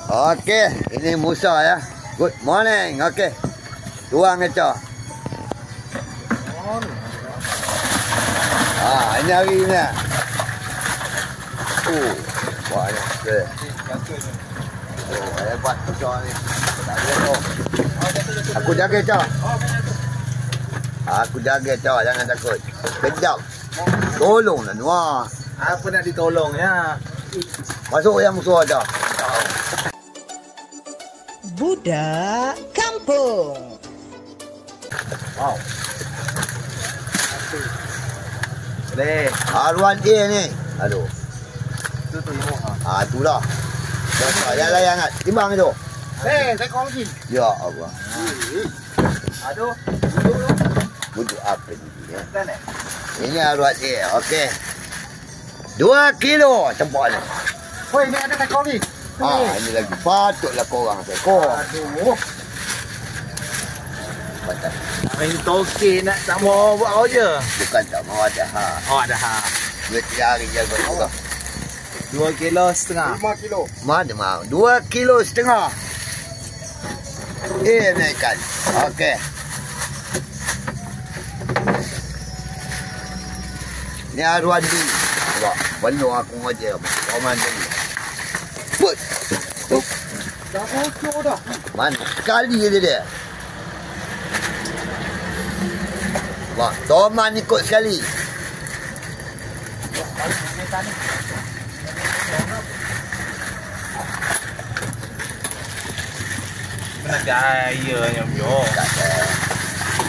Okey, ini Musa ya. Good morning. Okey. Tuang kecak. Ini hari ni. Banyak ke. Hebat kecak ni. Tak boleh tu. Aku jaga kecak. Aku jaga kecak, jangan takut. Kejap. Tolonglah Nuah. Apa nak ditolong ya? Masuk yang musuh ada. Budak kampung. Wow. Boleh. Haruan A ni. Aduh. Tu ilmu Itulah. Yang layan kat. Timbang itu. saya kong lagi. Ya Allah. Aduh. Bujuk apa ni? Ya. Kan eh? Ini haruan A. Okey. 2 kilo tempat ni. Woi, ni ada tekong ni. Ini lagi. Patutlah korang sekor. Aduh. Patut. Ini toke nak tak mau buat apa je. Bukan tak mau ada ha. Oh, ada ha. Dia 3 hari jaga juga. 2 kilo setengah. 5 kilo. Mana mau? 2 kilo setengah. Ini ikan. Okey. Ni haruan B. Nampak? Penuh aku ngajar. Roman tadi. Put. Dah bocor dah. Mana? Sekali je dia. Wah, Toman ikut sekali. Kena jaya yang yo. Tak ada.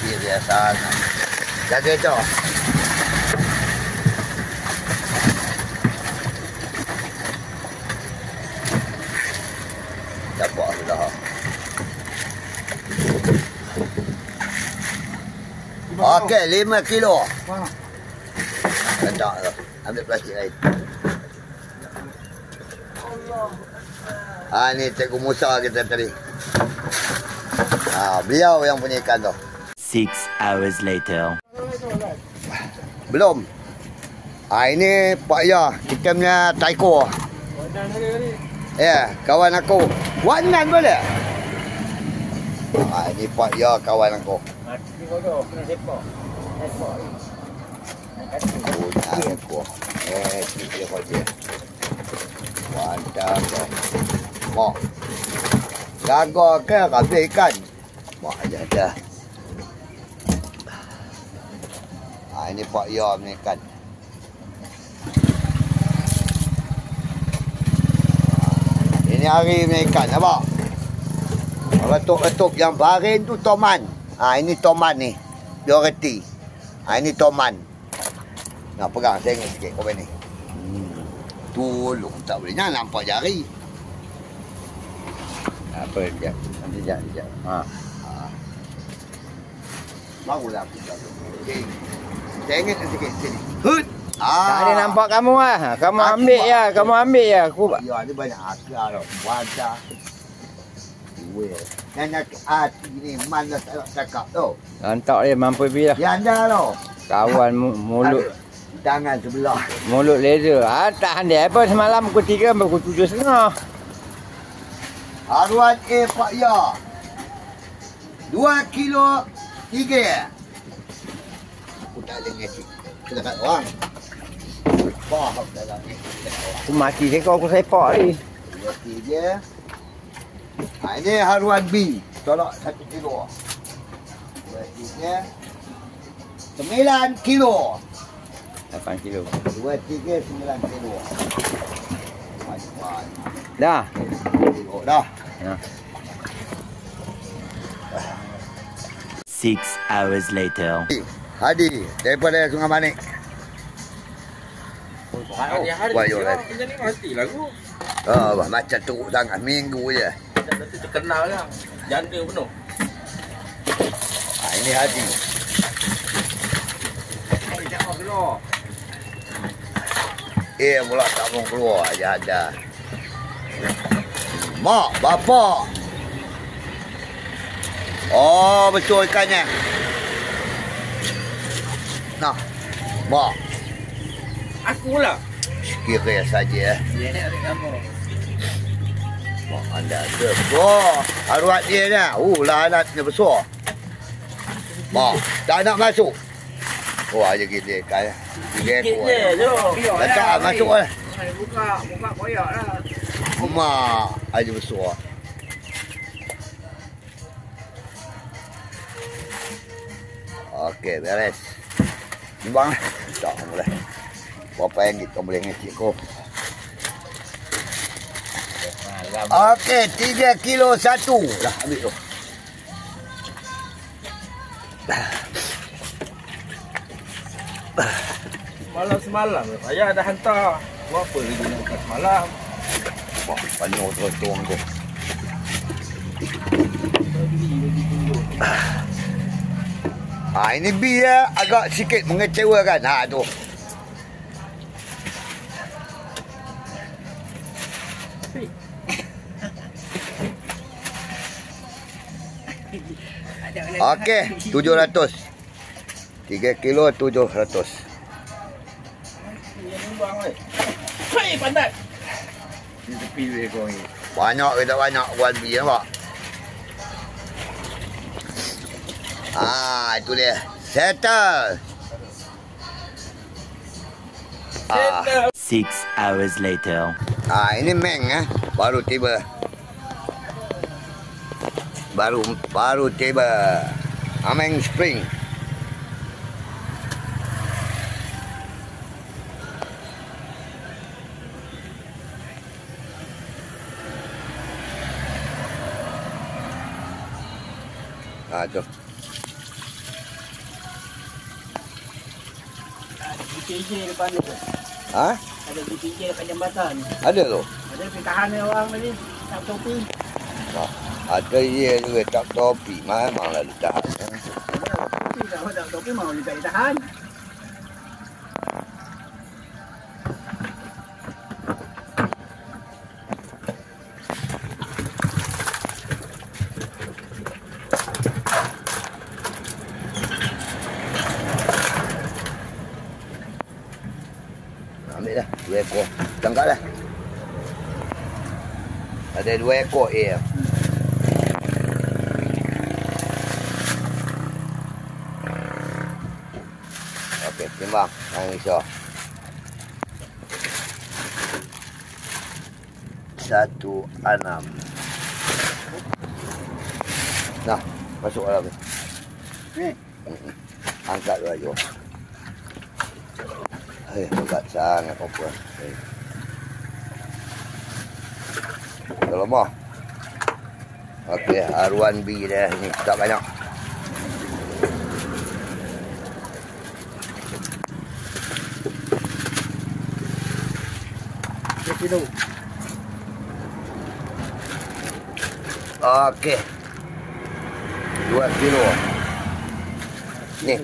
Dia biasa. Jaga tu. Dapat sudah. Okey, 5 kilo. Rendah tu. Ambil plastik lain. Ni Cikgu Musa kita tadi. Beliau yang punya ikan tu. 6 hours later. Belum. Ini Pak Ya, kita punya taiko. Ya, kawan aku. Wanan boleh? Ini Pak Ya, kawan aku. Kena sepak. Aku. Dia kerja. Mantap. Mak. Jaga ke habis ikan. Mak aja dah. Ini Pak Ya punya ikan. Ini hari punya ikan, nampak? Letup-letup yang barin tu Toman. Ini Toman ni. Dia reti. Ini Toman. Nak pegang sengit sikit kau ni. Tolong tak boleh. Jangan nampak jari. Apa dia? Nanti sekejap. Barulah aku jaga. Okey. Sengit sikit sini. Hut. Tak ada nampak kamu lah. Kamu ambil ya. Kamu ambil ya. Aku Ya, ni banyak akal tau. Wadah. Yang nak hati ni mana tak nak cakap tau. lantak dia mampu bila. Ya anda tau. Kawan mulut. Tangan sebelah. Mulut laser. Tak handai apa semalam pukul 3 sampai pukul 7.30. Haruan A Pak Ya. 2 kilo 3. Aku tak ada ngecik. Kita kat orang. Faham dalam ni. Aku mati sekor aku sepak ni. 2 3. Ini haruan B. Tolak 1 kilo. 2 3. 9 kilo. 8 kilo. 2 3 9 kilo. Dah. Tengok dah. Ya. 6 hours later. Hadi daripada Sungai Manik. Hari-hari Buat yo dia lah. ni mati lagu. Macam teruk sangat minggu je. Nanti terkenal lah. Janda penuh. Ini Hadi. Jangan keluar. Mula tak mau keluar aja ada. Mak, bapak. Oh, betul ikannya. Nah, mak. Aku lah. Kira saja. Dia ni ada nama. Wah, anda ada besar. Arwah dia ni. Lah anaknya besar. Wah, tak nak masuk. Wah, aja kita kan. Tiga ekor. Letak masuk lah. Buka koyak lah. Mak, aja besar. Okey, beres. Timbang lah. Tak boleh. Berapa yang kita boleh ngecik kau? Okey, 3 kilo 1. Dah, ambil tu. Semalam. Ayah dah hantar. Buat apa lagi nak buka semalam? Wah, penuh tuang tu. Ini B ya, agak sikit mengecewakan. Tu. Okey, 700. 3 kilo 700. Hei, pandat. Di tepi dia kau ni. Banyak ke tak banyak buat B nampak? Itu dia. Settle. 6 hours later. Ini Meng baru tiba. Baru tiba. Ameng Spring. Tu. GPJ depan tu. Ada GPJ dekat jambatan. Ada tu. Ada pitahan orang tadi. Tak topi. Ada ye juga tak topi. Memanglah letak. Tak topi mau letak tahan. Ambil dah 2 ekor. Tangkap dah. Ada 2 ekor Okey, timbang. Ini so. 16. Nah, masuk dalam ni. Angkat dulu aja. Berat sangat apa. Kalau mau. Okey, R1B dah ni tak banyak. Kilo. Okey. 2 kilo. Ni.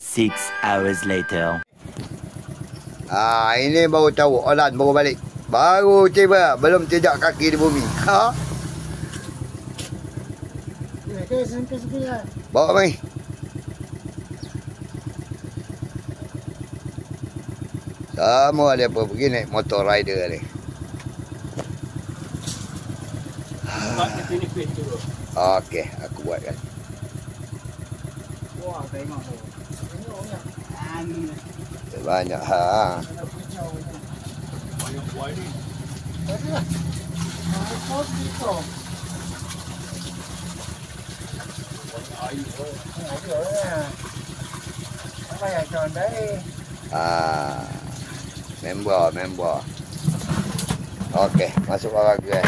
Six hours later. Ini baru tahu. Olan baru balik. Baru tiba. Belum jejak kaki di bumi. Bawa mai. Sama dia pun pergi naik motor rider ni. Okey, aku buatkan. Wah, tengok tu. Banyak Banyak buai ni. Member. Okey, masuk orang ke.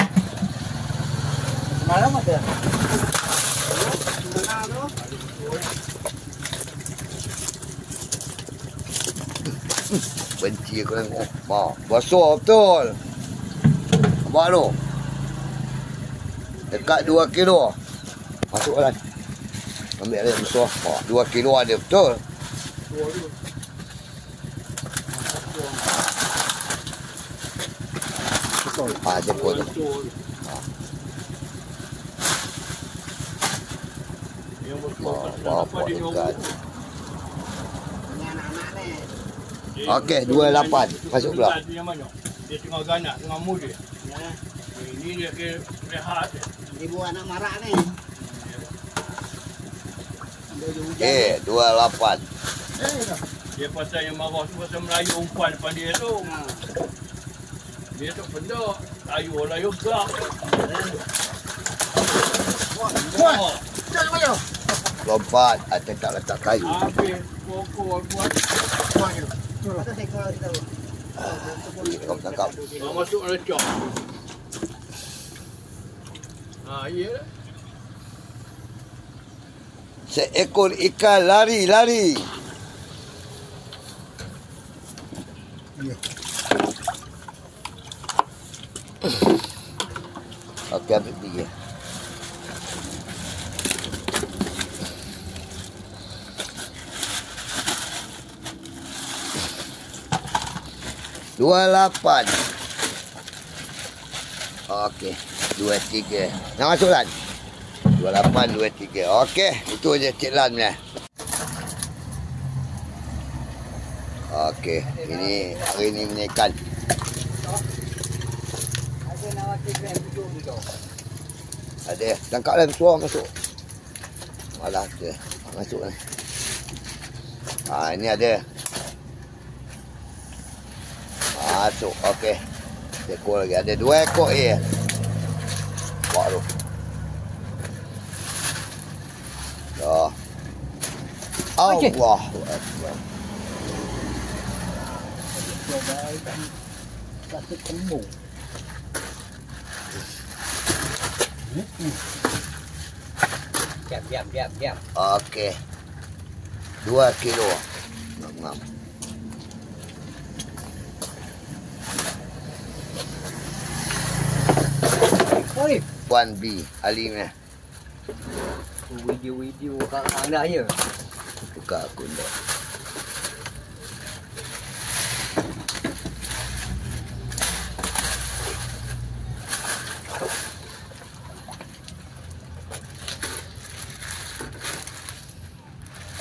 Semalam ada. Benci aku tengok. Besar betul. Nampak tu? Dekat 2 kilo. Masuk lah. Ambil dia besar. 2 kilo ada betul. Sekor tu. Yang Bapak ikan. Ini anak-anak ni. Okey, 28. Masuk pula. Yang mana? Dia tengah ganak, tengah muda. Ya. Ini dia ke rehat. Ibu anak marah ni. Okey, 28. Dia pasal yang marah tu pasal Melayu umpan depan dia tu. Dia tu benda layu gerak. Wah. Lompat atau tak letak kayu. Habis pokok buat. Atas ekor kita. Kau tangkap. Masuk lecok. Ya. Seekor ikan lari. Okey, ambil 3. $28. Okey, 23. Nak masuk Lan? 28, 23. Okey, itu je Cik Lan punya. Okey, ini hari ni punya ikan. Ada nak wakil grand duduk tu. Ada, tangkap lah suara masuk. Malah dia masuk ni. Ini ada. Masuk, okey. Ekor lagi, ada 2 ekor je. Buat tu. Dah. Allah. Satu kembung. Diam. Okey. 2 kilo. Ngam. Oi, Puan B, Alimnya. video kat anak je. Buka akun dah.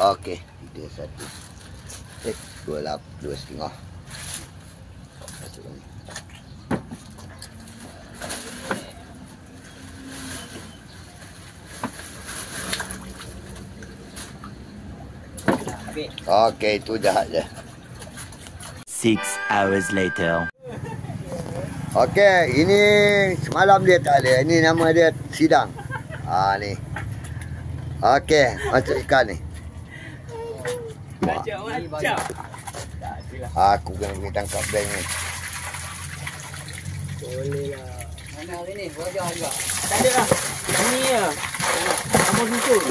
Okey, 31. 2.5. Masuk ni. Okey, itu jahat je. 6 hours later. Okey, ini semalam dia tak ada. Ini nama dia sidang. Ni. Okey, masuk ikan ni. Macam. Aku kena pergi tangkap bank ni. Boleh lah. Mana hari ni? Belajar juga. Tak ada lah. Ini ya. Kamu susun.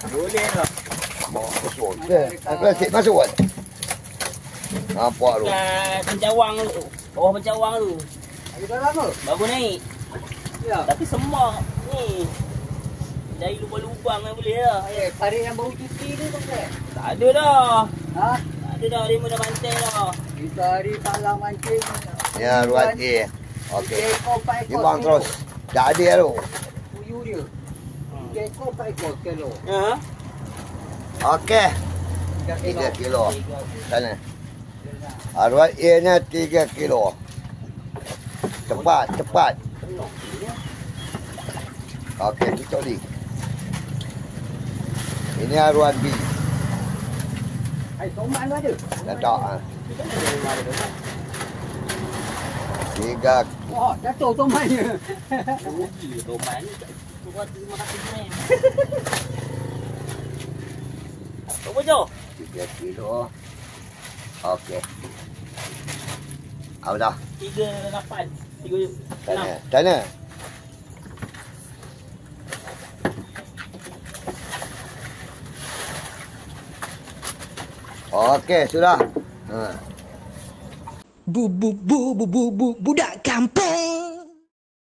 Boleh lah. Masuk. Plastik masuk kan? Nampak tu. Pencawang tu. Bawah pencawang tu. Ada dah lama? Baru naik. Ya. Tapi semak ni. Dari lubang-lubang kan boleh lah. Tarik yang bau cuci ni tak boleh? Tak ada dah. Ha? Tak ada dah. Dia dah mantai dah. Kita hari salah mancing. Ya, ruat A. Okey. 3 ekor, 4 ekor. Timbang terus. Tak ada tu. Puyuh dia. 3 ekor, 4 ekor kilo. Ha? Okey. 3 kilo. Sana. Ruat A nya 3 kilo. Cepat. Okey, tutup ni. Ini haruan B. Hai, tomat tu ada? Tak. 3. Wah, jatuh tomatnya. Rugi tomat ni. Buat terima kasih ni. Apa je? 3 kilo. Okey. Apa dah? 3.8. 3.6. Tanya. Okey, sudah. Budak kampung.